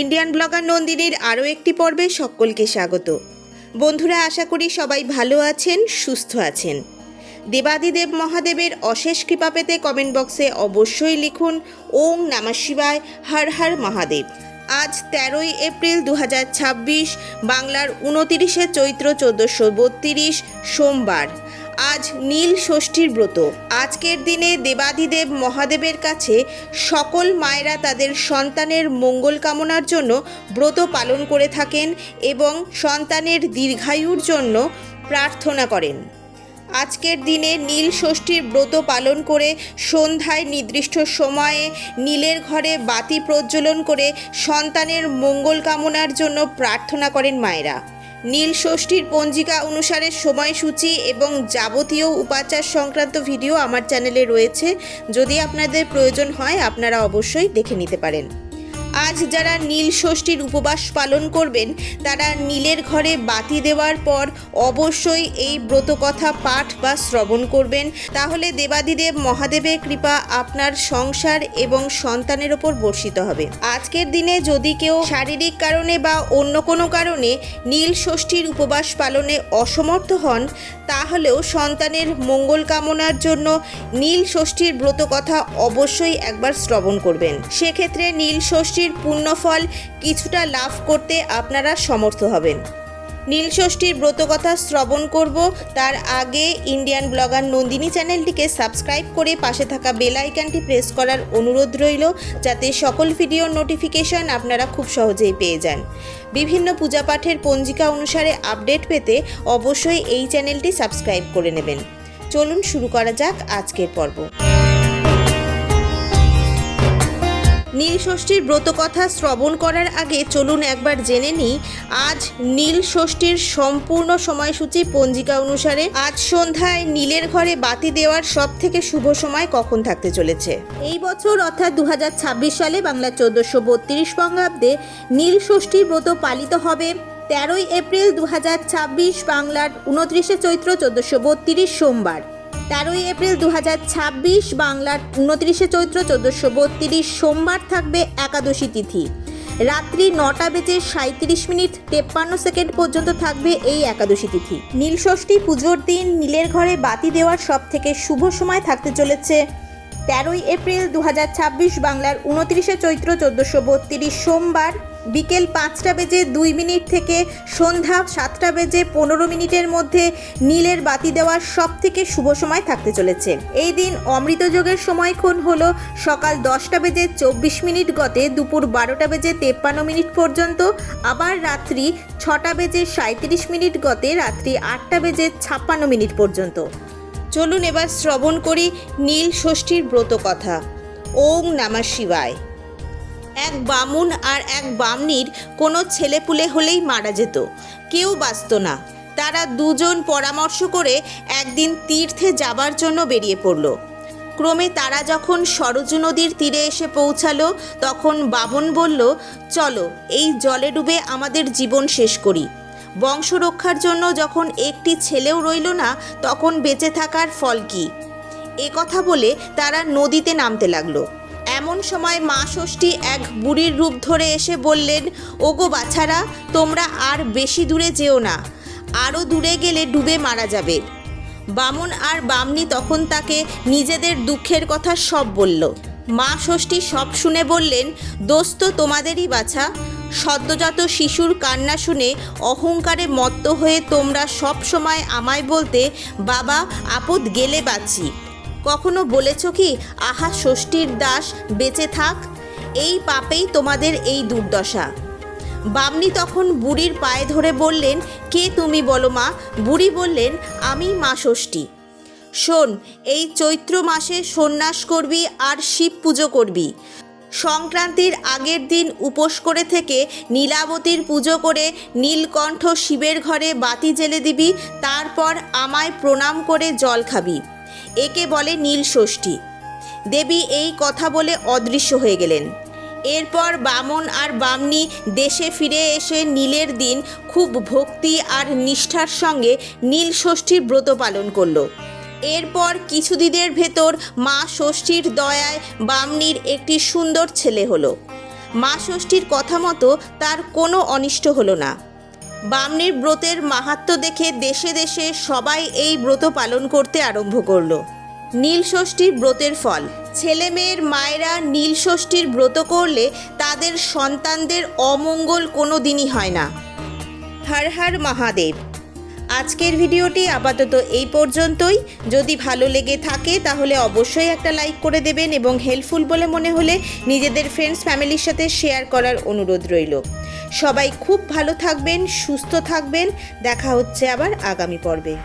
Indian blogger নন্দিনীর আরও একটি পর্বে সকলকে স্বাগত। বন্ধুরা, আশা করি সবাই ভালো আছেন, সুস্থ আছেন। দেবাদিদেব মহাদেবের অশেষ কৃপা পেতে কমেন্ট বক্সে অবশ্যই লিখুন ওং নমঃ শিবায়, হর হর মহাদেব। আজ 13ই এপ্রিল 2026, বাংলার 29শে চৈত্র 1432 সোমবার। আজ নীল ষষ্ঠীর ব্রত। আজকের দিনে দেবাদিদেব মহাদেবের কাছে সকল মায়েরা তাদের সন্তানের মঙ্গল কামনার জন্য ব্রত পালন করে থাকেন এবং সন্তানের দীর্ঘায়ুর জন্য প্রার্থনা করেন। আজকের দিনে নীল ষষ্ঠীর ব্রত পালন করে সন্ধ্যায় নির্দিষ্ট সময়ে নীলের ঘরে বাতি প্রজ্বলন করে সন্তানের মঙ্গল কামনার জন্য প্রার্থনা করেন মায়েরা। নীল ষষ্ঠীর পঞ্জিকা অনুসারে সময়সূচি এবং যাবতীয় উপাচার সংক্রান্ত ভিডিও আমার চ্যানেলে রয়েছে। যদি আপনাদের প্রয়োজন হয় আপনারা অবশ্যই দেখে নিতে পারেন। আজ যারা নীল ষষ্ঠীর উপবাস পালন করবেন তারা নীলের ঘরে বাতি দেওয়ার পর অবশ্যই এই ব্রতকথা পাঠ বা শ্রবণ করবেন। তাহলে দেবাদিদেব মহাদেবের কৃপা আপনার সংসার এবং সন্তানের ওপর বর্ষিত হবে। আজকের দিনে যদি কেউ শারীরিক কারণে বা অন্য কোনো কারণে নীল ষষ্ঠীর উপবাস পালনে অসমর্থ হন, তাহলেও সন্তানের মঙ্গল কামনার জন্য নীল ষষ্ঠীর ব্রতকথা অবশ্যই একবার শ্রবণ করবেন। সেক্ষেত্রে নীল ষষ্ঠীর পুণ্যফল কিছুটা লাভ করতে আপনারা সমর্থ হবেন। নীল ষষ্ঠীর ব্রতকথা শ্রবণ করব তার আগে ইন্ডিয়ান ব্লগার নন্দিনী চ্যানেলটিকে সাবস্ক্রাইব করে পাশে থাকা বেল আইকনটি প্রেস করার অনুরোধ রইল, যাতে সকল ভিডিওর নোটিফিকেশন আপনারা খুব সহজেই পেয়ে যান। বিভিন্ন পূজা পাঠের পঞ্জিকা অনুসারে আপডেট পেতে অবশ্যই এই চ্যানেলটি সাবস্ক্রাইব করে নেবেন। চলুন শুরু করা যাক আজকের পর্ব। নীল ষষ্ঠীর ব্রতকথা শ্রবণ করার আগে চলুন একবার জেনে নিই আজ নীল ষষ্ঠীর সম্পূর্ণ সময়সূচি পঞ্জিকা অনুসারে আজ সন্ধ্যায় নীলের ঘরে বাতি দেওয়ার সব থেকে শুভ সময় কখন থাকতে চলেছে। এই বছর অর্থাৎ 2026 সালে বাংলা 1432 বঙ্গাব্দে নীল ষষ্ঠীর ব্রত পালিত হবে 13ই এপ্রিল 2026, বাংলার 29শে চৈত্র 1432 সোমবার। 13ই এপ্রিল 2026, বাংলার 29শে চৈত্র 1432 সোমবার থাকবে একাদশী তিথি। রাত্রি 9:37 পর্যন্ত থাকবে এই একাদশী তিথি। নীল ষষ্ঠী পুজোর দিন নীলের ঘরে বাতি দেওয়ার সব থেকে শুভ সময় থাকতে চলেছে 13ই এপ্রিল 2026, বাংলার 29শে চৈত্র 1432 সোমবার বিকেল 5:02 থেকে সন্ধ্যা 7:15 মধ্যে নীলের বাতি দেওয়ার সব থেকে শুভ সময় থাকতে চলেছে। এই দিন অমৃতযোগের সময়ক্ষণ হলো সকাল 10:24 গতে দুপুর 12:53 পর্যন্ত, আবার রাত্রি 6:37 গতে রাত্রি 8:56 পর্যন্ত। চলুন এবার শ্রবণ করি নীল ষষ্ঠীর ব্রত কথা। ওং নমঃ শিবায়। এক বামুন আর এক বামনির কোনো ছেলেপুলে হলেই মারা যেত, কেউ বাঁচত না। তারা দুজন পরামর্শ করে একদিন তীর্থে যাবার জন্য বেরিয়ে পড়ল। ক্রমে তারা যখন সরজু নদীর তীরে এসে পৌঁছালো, তখন বামন বলল, চলো এই জলে ডুবে আমাদের জীবন শেষ করি। বংশ রক্ষার জন্য যখন একটি ছেলেও রইল না, তখন বেঁচে থাকার ফল কি? এ কথা বলে তারা নদীতে নামতে লাগলো। এমন সময় মা ষষ্ঠী এক বুড়ির রূপ ধরে এসে বললেন, ওগো বাছারা, তোমরা আর বেশি দূরে যেও না, আরও দূরে গেলে ডুবে মারা যাবে। বামন আর বামনি তখন তাকে নিজেদের দুঃখের কথা সব বলল। মা ষষ্ঠী সব শুনে বললেন, দোস্ত তোমাদেরই বাছা। সদ্যজাত শিশুর কান্না শুনে অহংকারে মত্ত হয়ে তোমরা সব সময় আমায় বলতে, বাবা আপদ গেলে বাঁচি। কখনো বলেছ কি, আহা ষষ্ঠীর দাস বেঁচে থাক? এই পাপেই তোমাদের এই দুর্দশা। বামনি তখন বুড়ির পায়ে ধরে বললেন, কে তুমি বলো মা? বুড়ি বললেন, আমি মা ষষ্ঠী। শোন, এই চৈত্র মাসে সন্ন্যাস করবি আর শিব পুজো করবি। সংক্রান্তির আগের দিন উপোস করে থেকে নীলাবতীর পুজো করে নীলকণ্ঠ শিবের ঘরে বাতি জ্বেলে দিবি। তারপর আমায় প্রণাম করে জল খাবি। একে বলে নীল ষষ্ঠী। দেবী এই কথা বলে অদৃশ্য হয়ে গেলেন। এরপর বামন আর বামনি দেশে ফিরে এসে নীলের দিন খুব ভক্তি আর নিষ্ঠার সঙ্গে নীল ষষ্ঠীর ব্রত পালন করলো। এরপর কিছুদিনের ভেতর মা ষষ্ঠীর দয়ায় বামনির একটি সুন্দর ছেলে হলো। মা ষষ্ঠীর কথা মতো তার কোনো অনিষ্ট হলো না। বামনির ব্রতের মাহাত্ম্য দেখে দেশে দেশে সবাই এই ব্রত পালন করতে আরম্ভ করলো। নীল ষষ্ঠীর ব্রতের ফল। ছেলে মেয়ের মায়েরা নীল ষষ্ঠীর ব্রত করলে তাদের সন্তানদের অমঙ্গল কোনো দিনই হয় না। হর হর মহাদেব। আজকের ভিডিওটি আপাতত এই পর্যন্তই। যদি ভালো লেগে থাকে তাহলে অবশ্যই একটা লাইক করে দেবেন এবং হেল্পফুল বলে মনে হলে নিজেদের ফ্রেন্ডস ফ্যামিলির সাথে শেয়ার করার অনুরোধ রইল। সবাই খুব ভালো থাকবেন, সুস্থ থাকবেন। দেখা হচ্ছে আবার আগামী পর্বে।